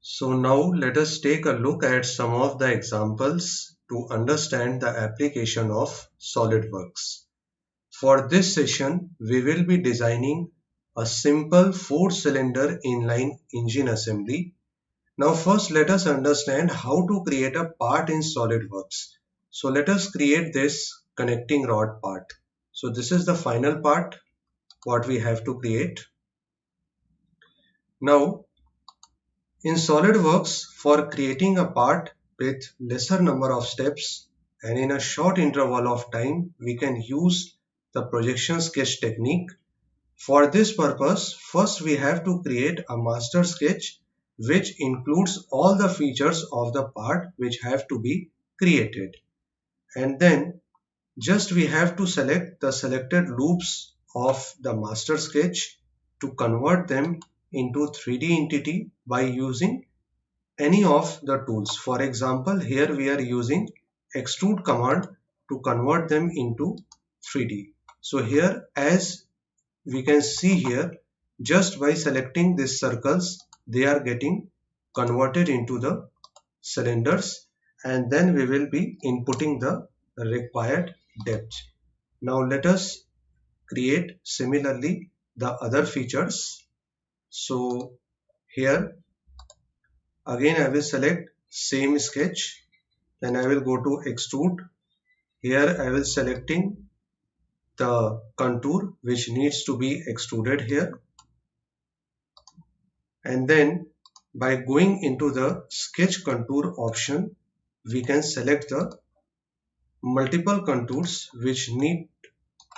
So now let us take a look at some of the examples to understand the application of SolidWorks. For this session, we will be designing a simple 4-cylinder inline engine assembly. Now first let us understand how to create a part in SolidWorks. So let us create this connecting rod part. So this is the final part what we have to create. Now in SolidWorks, for creating a part with lesser number of steps and in a short interval of time, we can use the projection sketch technique. For this purpose, first we have to create a master sketch which includes all the features of the part which have to be created. And then just we have to select the selected loops of the master sketch to convert them into 3D entity by using any of the tools. For example, here we are using extrude command to convert them into 3D. So here, as we can see here, just by selecting these circles, they are getting converted into the cylinders, and then we will be inputting the required depth. Now let us create similarly the other features. So here again I will select same sketch, then I will go to extrude. Here I will selecting the contour which needs to be extruded here, and then by going into the sketch contour option we can select the multiple contours which need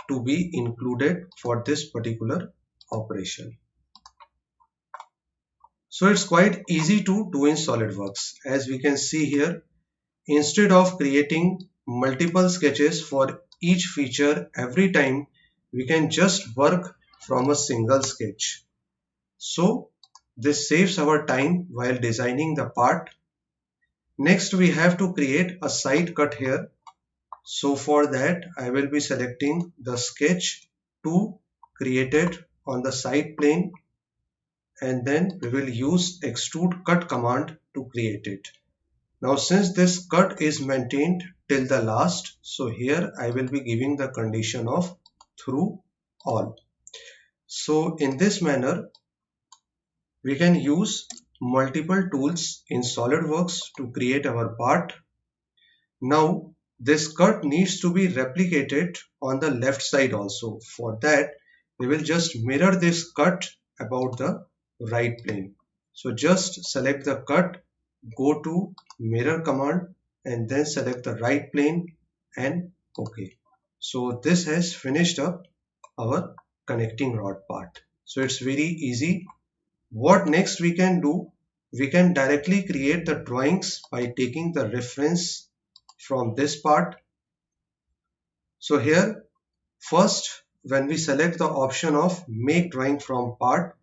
to be included for this particular operation. So it's quite easy to do in SolidWorks. As we can see here, instead of creating multiple sketches for each feature every time, we can just work from a single sketch. So this saves our time while designing the part. Next we have to create a side cut here. So for that I will be selecting the sketch to create it on the side plane, and then we will use extrude cut command to create it. Now since this cut is maintained till the last, so here I will be giving the condition of through all. So in this manner we can use multiple tools in SolidWorks to create our part. Now this cut needs to be replicated on the left side also. For that we will just mirror this cut about the right plane. So just select the cut, go to mirror command, and then select the right plane and OK. So this has finished up our connecting rod part. So it's very easy. What next we can do? We can directly create the drawings by taking the reference from this part. So here first, when we select the option of make drawing from part,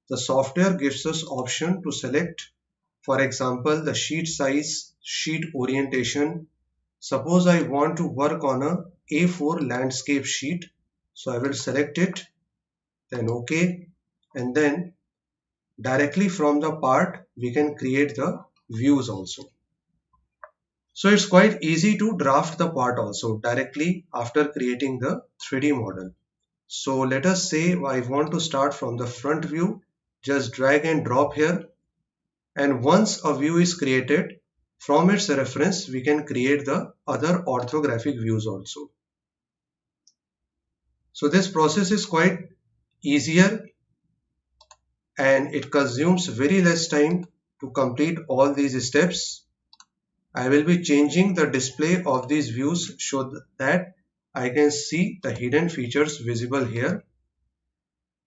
the software gives us option to select, for example, the sheet size, sheet orientation. Suppose I want to work on a A4 landscape sheet, so I will select it, then OK, and then directly from the part we can create the views also. So it's quite easy to draft the part also directly after creating the 3D model. So let us say I want to start from the front view. Just drag and drop here, and once a view is created, from its reference we can create the other orthographic views also. So this process is quite easier and it consumes very less time to complete all these steps. I will be changing the display of these views so that I can see the hidden features visible here.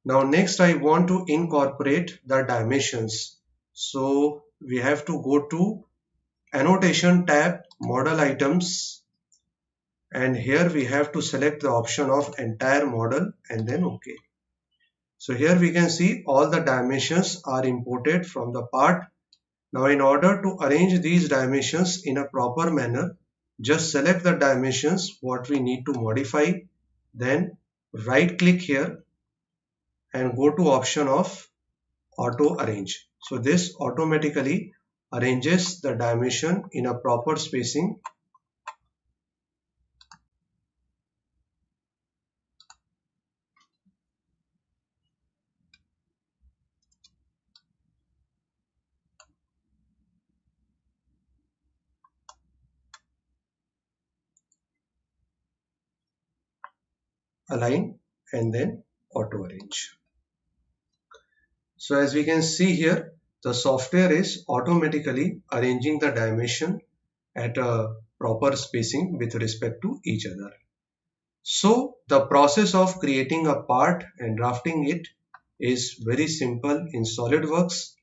Now next I want to incorporate the dimensions. So we have to go to annotation tab, model items, and here we have to select the option of entire model and then OK. So here we can see all the dimensions are imported from the part. Now in order to arrange these dimensions in a proper manner, just select the dimensions what we need to modify, then right click here and go to option of auto arrange. So this automatically arranges the dimension in a proper spacing. Align and then auto arrange. So as we can see here, the software is automatically arranging the dimension at a proper spacing with respect to each other. So the process of creating a part and drafting it is very simple in SolidWorks.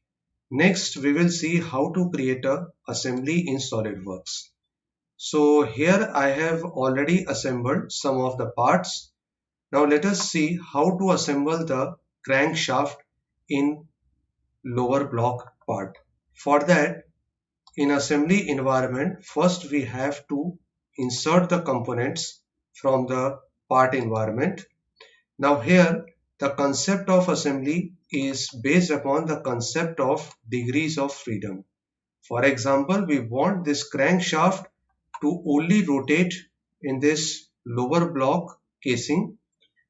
Next, we will see how to create a assembly in SolidWorks. So here I have already assembled some of the parts. Now let us see how to assemble the crankshaft in lower block part. For that, in assembly environment, first we have to insert the components from the part environment. Now here the concept of assembly is based upon the concept of degrees of freedom. For example, we want this crankshaft to only rotate in this lower block casing.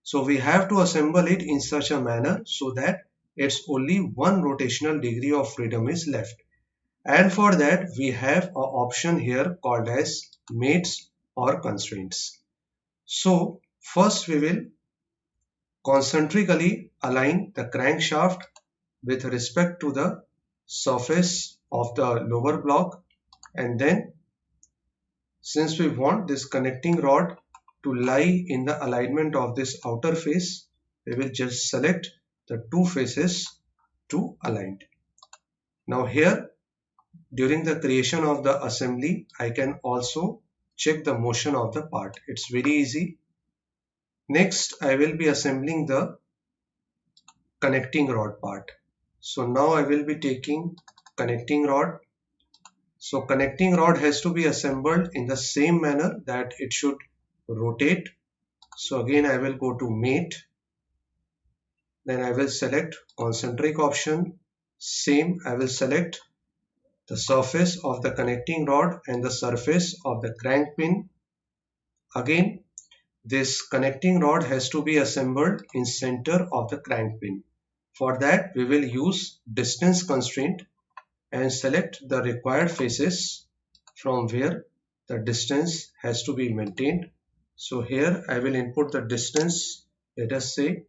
So we have to assemble it in such a manner so that it's only one rotational degree of freedom is left. And for that we have an option here called as mates or constraints. So first we will concentrically align the crankshaft with respect to the surface of the lower block, and then since we want this connecting rod to lie in the alignment of this outer face, we will just select the two faces to align. Now here during the creation of the assembly, I can also check the motion of the part. It's very easy. Next, I will be assembling the connecting rod part. So now I will be taking connecting rod. So connecting rod has to be assembled in the same manner that it should rotate. So again I will go to mate. Then I will select concentric option. Same, I will select the surface of the connecting rod and the surface of the crank pin. Again, this connecting rod has to be assembled in center of the crank pin. For that, we will use distance constraint and select the required faces from where the distance has to be maintained. So here I will input the distance, let us say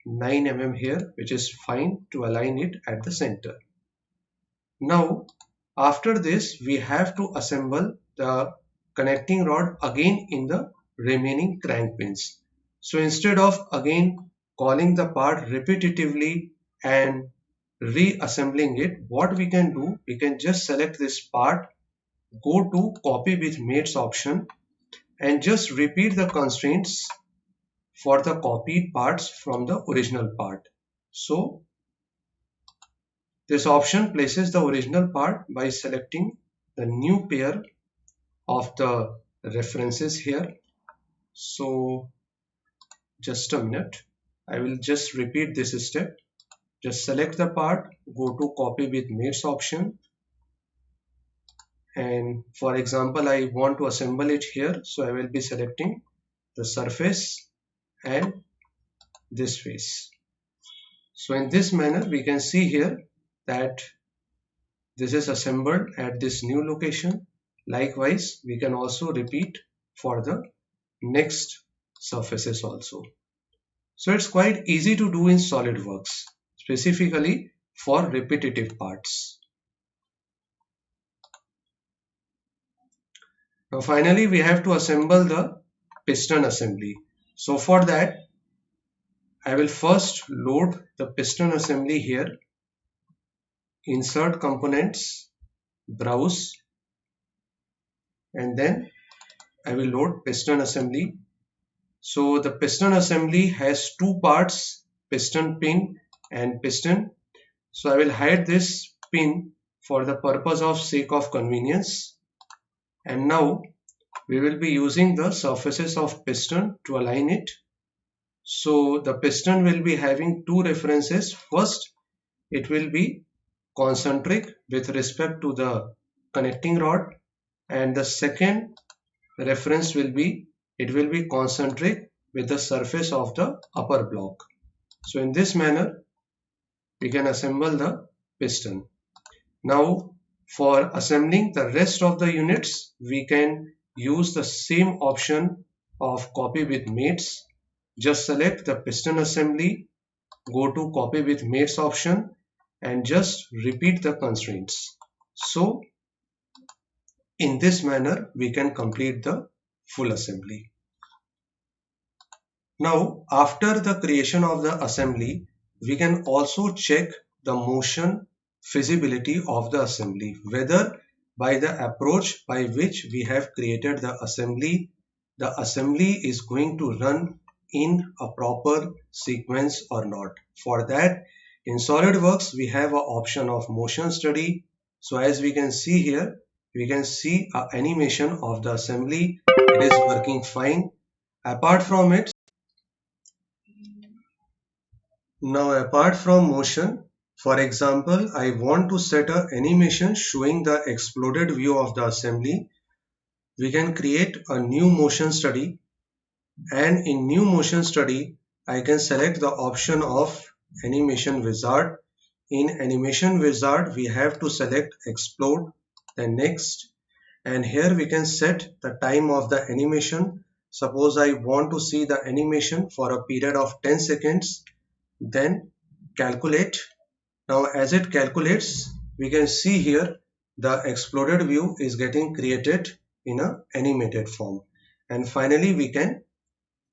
9 mm here, which is fine to align it at the center. Now, after this, we have to assemble the connecting rod again in the remaining crank pins. So instead of again calling the part repetitively and reassembling it, what we can do, we can just select this part, go to copy with mates option and just repeat the constraints for the copied parts from the original part. So this option places the original part by selecting the new pair of the references here. So just a minute, I will just repeat this step. Just select the part, go to copy with mates option, and for example I want to assemble it here, so I will be selecting the surface and this face. So in this manner we can see here that this is assembled at this new location. Likewise, we can also repeat for the next surfaces also. So it's quite easy to do in SolidWorks, specifically for repetitive parts. Now finally, we have to assemble the piston assembly. So for that, I will first load the piston assembly here. Insert components, browse, and then I will load piston assembly. So the piston assembly has two parts, piston pin and piston. So I will hide this pin for the purpose of sake of convenience. And now we will be using the surfaces of piston to align it. So the piston will be having two references. First, it will be concentric with respect to the connecting rod, and the second reference will be, it will be concentric with the surface of the upper block. So in this manner we can assemble the piston. Now for assembling the rest of the units, we can use the same option of copy with mates. Just select the piston assembly, go to copy with mates option, and just repeat the constraints. So in this manner we can complete the full assembly. Now after the creation of the assembly, we can also check the motion feasibility of the assembly, whether by the approach by which we have created the assembly is going to run in a proper sequence or not. For that, in SolidWorks we have an option of motion study. So as we can see here, we can see an animation of the assembly. It is working fine. Apart from it, now apart from motion, for example, I want to set an animation showing the exploded view of the assembly. We can create a new motion study, and in new motion study I can select the option of animation wizard. In animation wizard we have to select explode, then next, and here we can set the time of the animation. Suppose I want to see the animation for a period of 10 seconds, then calculate. Now as it calculates, we can see here the exploded view is getting created in a animated form, and finally we can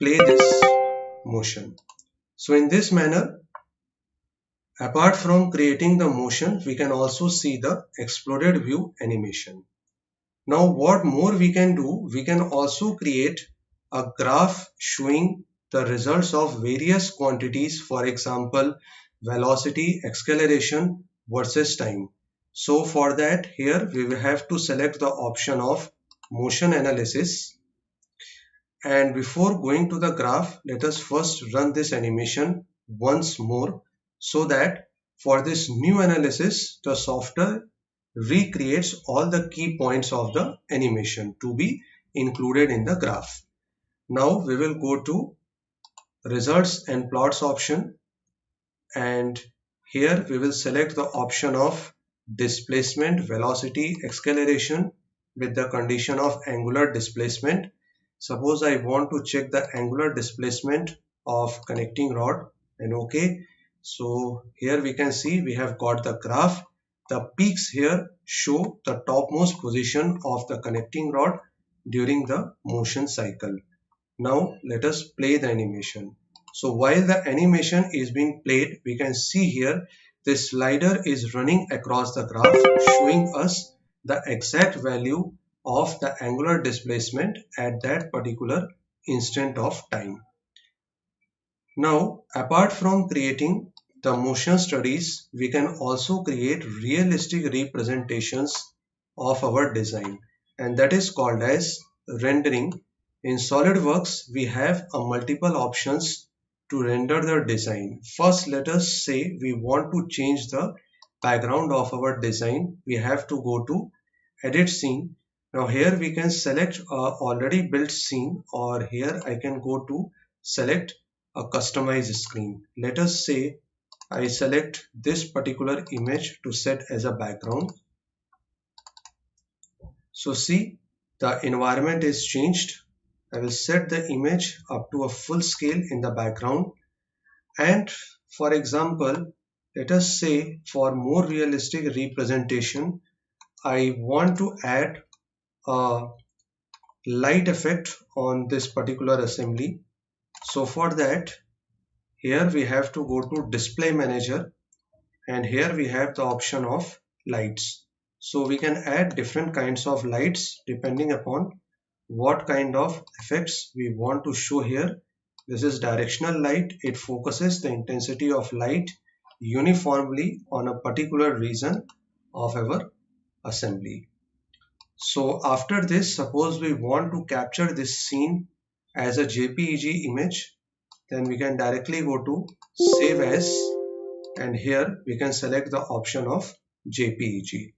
play this motion. So in this manner, apart from creating the motion, we can also see the exploded view animation. Now what more we can do, we can also create a graph showing the results of various quantities, for example velocity, acceleration versus time. So for that, here we will have to select the option of motion analysis, and before going to the graph, let us first run this animation once more, so that for this new analysis the software recreates all the key points of the animation to be included in the graph. Now we will go to results and plots option, and here we will select the option of displacement, velocity, acceleration with the condition of angular displacement. Suppose I want to check the angular displacement of connecting rod, and OK. So here we can see we have got the graph. The peaks here show the topmost position of the connecting rod during the motion cycle. Now let us play the animation. So while the animation is being played, we can see here this slider is running across the graph, showing us the exact value of the angular displacement at that particular instant of time. Now, apart from creating the motion studies, we can also create realistic representations of our design, and that is called as rendering. In SolidWorks, we have a multiple options to render the design. First, let us say we want to change the background of our design. We have to go to edit scene. Now here we can select a already built scene, or here I can go to select a customized screen. Let us say I select this particular image to set as a background. So see, the environment is changed. I will set the image up to a full scale in the background, and for example, let us say for more realistic representation, I want to add a light effect on this particular assembly. So for that, here we have to go to display manager, and here we have the option of lights. So we can add different kinds of lights depending upon what kind of effects we want to show here. This is directional light. It focuses the intensity of light uniformly on a particular region of our assembly. So after this, suppose we want to capture this scene as a JPEG image, then we can directly go to save as, and here we can select the option of JPEG.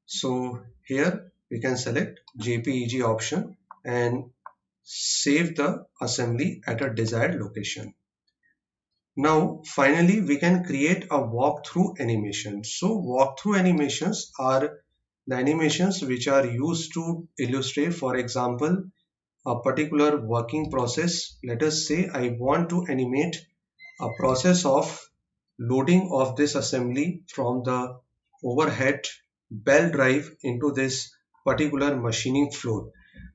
So here we can select JPEG option and save the assembly at a desired location. Now finally we can create a walkthrough animation. So walkthrough animations are the animations which are used to illustrate, for example, a particular working process. Let us say I want to animate a process of loading of this assembly from the overhead bell drive into this particular machining floor.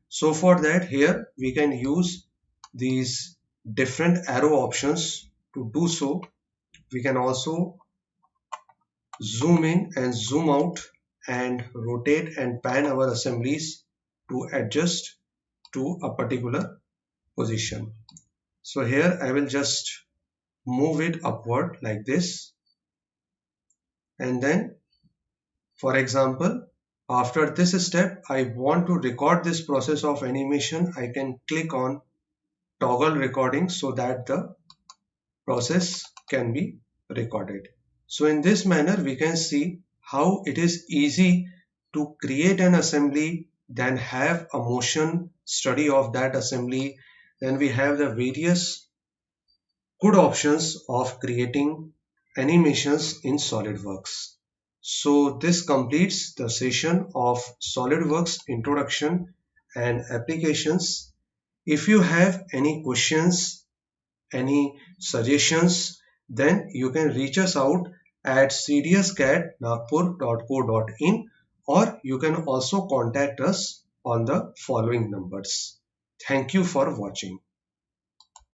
So for that, here we can use these different arrow options to do so. We can also zoom in and zoom out and rotate and pan our assemblies to adjust to a particular position. So here I will just move it upward like this, and then for example, after this step I want to record this process of animation. I can click on toggle recording so that the process can be recorded. So in this manner we can see how it is easy to create an assembly, then have a motion study of that assembly. Then we have the various good options of creating animations in SolidWorks. So this completes the session of SolidWorks introduction and applications. If you have any questions, any suggestions, then you can reach us out at cdscad.nagpur.co.in, or you can also contact us on the following numbers. Thank you for watching.